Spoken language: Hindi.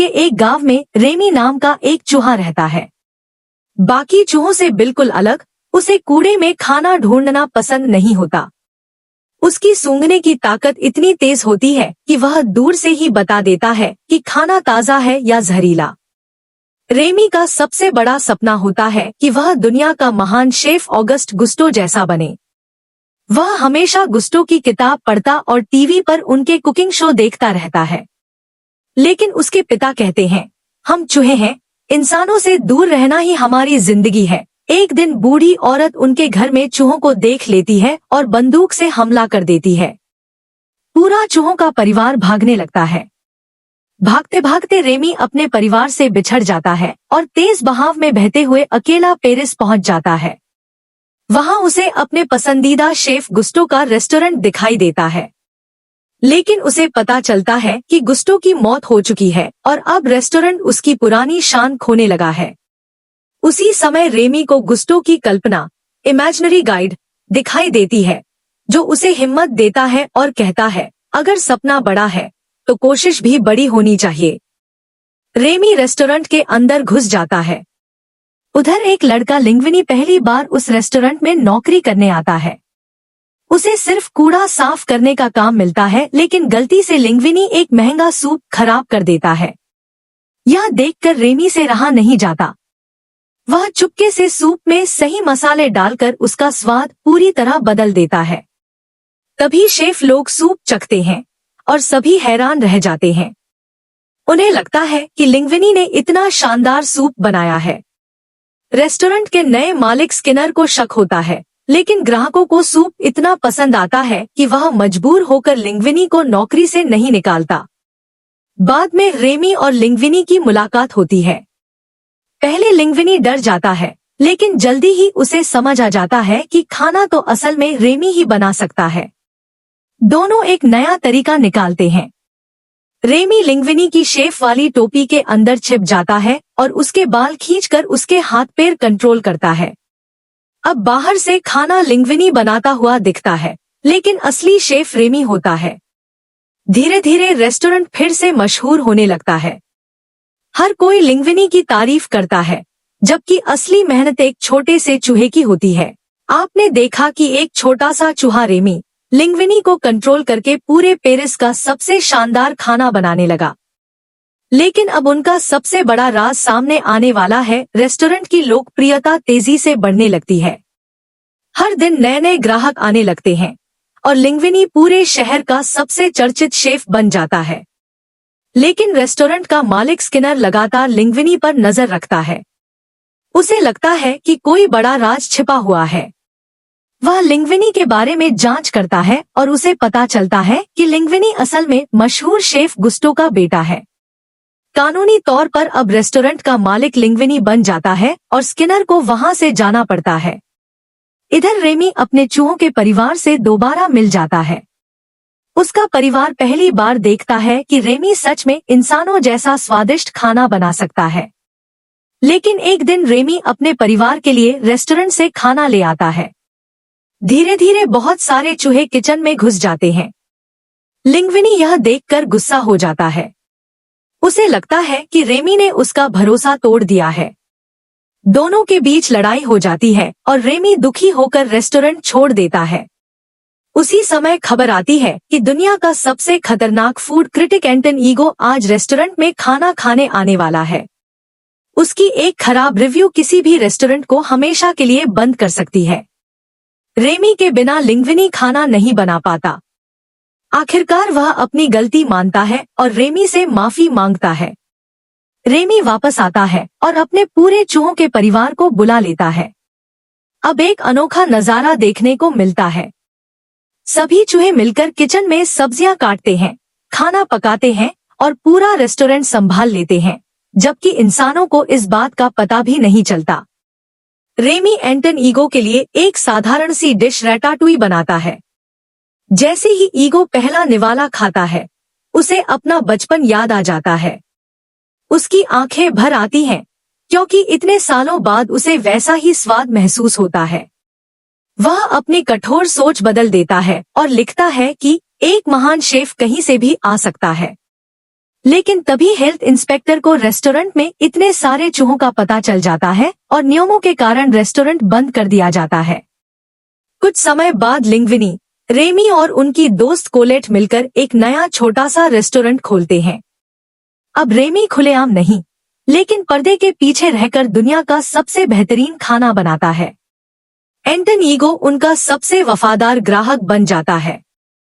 के एक गांव में रेमी नाम का एक चूहा रहता है। बाकी चूहों से बिल्कुल अलग, उसे कूड़े में खाना ढूंढना पसंद नहीं होता। उसकी सूंघने की ताकत इतनी तेज होती है कि वह दूर से ही बता देता है कि खाना ताजा है या जहरीला। रेमी का सबसे बड़ा सपना होता है कि वह दुनिया का महान शेफ ऑगस्ट गुस्टो जैसा बने। वह हमेशा गुस्टो की किताब पढ़ता और टीवी पर उनके कुकिंग शो देखता रहता है। लेकिन उसके पिता कहते हैं, हम चूहे हैं, इंसानों से दूर रहना ही हमारी जिंदगी है। एक दिन बूढ़ी औरत उनके घर में चूहों को देख लेती है और बंदूक से हमला कर देती है। पूरा चूहों का परिवार भागने लगता है। भागते भागते रेमी अपने परिवार से बिछड़ जाता है और तेज बहाव में बहते हुए अकेला पेरिस पहुंच जाता है। वहां उसे अपने पसंदीदा शेफ गुस्टो का रेस्टोरेंट दिखाई देता है। लेकिन उसे पता चलता है कि गुस्टो की मौत हो चुकी है और अब रेस्टोरेंट उसकी पुरानी शान खोने लगा है। उसी समय रेमी को गुस्टो की कल्पना, इमेजिनरी गाइड, दिखाई देती है, जो उसे हिम्मत देता है और कहता है, अगर सपना बड़ा है तो कोशिश भी बड़ी होनी चाहिए। रेमी रेस्टोरेंट के अंदर घुस जाता है। उधर एक लड़का लिंग्विनी पहली बार उस रेस्टोरेंट में नौकरी करने आता है। उसे सिर्फ कूड़ा साफ करने का काम मिलता है, लेकिन गलती से लिंग्विनी एक महंगा सूप खराब कर देता है। यह देखकर रेमी से रहा नहीं जाता। वह चुपके से सूप में सही मसाले डालकर उसका स्वाद पूरी तरह बदल देता है। तभी शेफ लोग सूप चखते हैं और सभी हैरान रह जाते हैं। उन्हें लगता है कि लिंग्विनी ने इतना शानदार सूप बनाया है। रेस्टोरेंट के नए मालिक स्किनर को शक होता है, लेकिन ग्राहकों को सूप इतना पसंद आता है कि वह मजबूर होकर लिंग्विनी को नौकरी से नहीं निकालता। बाद में रेमी और लिंग्विनी की मुलाकात होती है। पहले लिंग्विनी डर जाता है, लेकिन जल्दी ही उसे समझ आ जाता है कि खाना तो असल में रेमी ही बना सकता है। दोनों एक नया तरीका निकालते हैं। रेमी लिंग्विनी की शेफ वाली टोपी के अंदर छिप जाता है और उसके बाल खींचकर उसके हाथ पैर कंट्रोल करता है। अब बाहर से खाना लिंग्विनी बनाता हुआ दिखता है, लेकिन असली शेफ रेमी होता है। धीरे धीरे रेस्टोरेंट फिर से मशहूर होने लगता है। हर कोई लिंग्विनी की तारीफ करता है, जबकि असली मेहनत एक छोटे से चूहे की होती है। आपने देखा कि एक छोटा सा चूहा रेमी लिंग्विनी को कंट्रोल करके पूरे पेरिस का सबसे शानदार खाना बनाने लगा। लेकिन अब उनका सबसे बड़ा राज सामने आने वाला है। रेस्टोरेंट की लोकप्रियता तेजी से बढ़ने लगती है। हर दिन नए नए ग्राहक आने लगते हैं और लिंग्विनी पूरे शहर का सबसे चर्चित शेफ बन जाता है। लेकिन रेस्टोरेंट का मालिक स्किनर लगातार लिंग्विनी पर नजर रखता है। उसे लगता है कि कोई बड़ा राज छिपा हुआ है। वह लिंग्विनी के बारे में जांच करता है और उसे पता चलता है कि लिंग्विनी असल में मशहूर शेफ गुस्टो का बेटा है। कानूनी तौर पर अब रेस्टोरेंट का मालिक लिंग्विनी बन जाता है और स्किनर को वहां से जाना पड़ता है। इधर रेमी अपने चूहों के परिवार से दोबारा मिल जाता है। उसका परिवार पहली बार देखता है कि रेमी सच में इंसानों जैसा स्वादिष्ट खाना बना सकता है। लेकिन एक दिन रेमी अपने परिवार के लिए रेस्टोरेंट से खाना ले आता है। धीरे धीरे बहुत सारे चूहे किचन में घुस जाते हैं। लिंग्विनी यह देखकर गुस्सा हो जाता है। उसे लगता है कि रेमी ने उसका भरोसा तोड़ दिया है। दोनों के बीच लड़ाई हो जाती है और रेमी दुखी होकर रेस्टोरेंट छोड़ देता है। उसी समय खबर आती है कि दुनिया का सबसे खतरनाक फूड क्रिटिक एंटन ईगो आज रेस्टोरेंट में खाना खाने आने वाला है। उसकी एक खराब रिव्यू किसी भी रेस्टोरेंट को हमेशा के लिए बंद कर सकती है। रेमी के बिना लिंग्विनी खाना नहीं बना पाता। आखिरकार वह अपनी गलती मानता है और रेमी से माफी मांगता है। रेमी वापस आता है और अपने पूरे चूहों के परिवार को बुला लेता है। अब एक अनोखा नजारा देखने को मिलता है। सभी चूहे मिलकर किचन में सब्जियां काटते हैं, खाना पकाते हैं और पूरा रेस्टोरेंट संभाल लेते हैं, जबकि इंसानों को इस बात का पता भी नहीं चलता। रेमी एंटन ईगो के लिए एक साधारण सी डिश रैटाटुई बनाता है। जैसे ही ईगो पहला निवाला खाता है, उसे अपना बचपन याद आ जाता है। उसकी आंखें भर आती हैं, क्योंकि इतने सालों बाद उसे वैसा ही स्वाद महसूस होता है। वह अपनी कठोर सोच बदल देता है और लिखता है कि एक महान शेफ कहीं से भी आ सकता है। लेकिन तभी हेल्थ इंस्पेक्टर को रेस्टोरेंट में इतने सारे चूहों का पता चल जाता है और नियमों के कारण रेस्टोरेंट बंद कर दिया जाता है। कुछ समय बाद लिंग्विनी, रेमी और उनकी दोस्त कोलेट मिलकर एक नया छोटा सा रेस्टोरेंट खोलते हैं। अब रेमी खुलेआम नहीं, लेकिन पर्दे के पीछे रहकर दुनिया का सबसे बेहतरीन खाना बनाता है। एंटन ईगो उनका सबसे वफादार ग्राहक बन जाता है।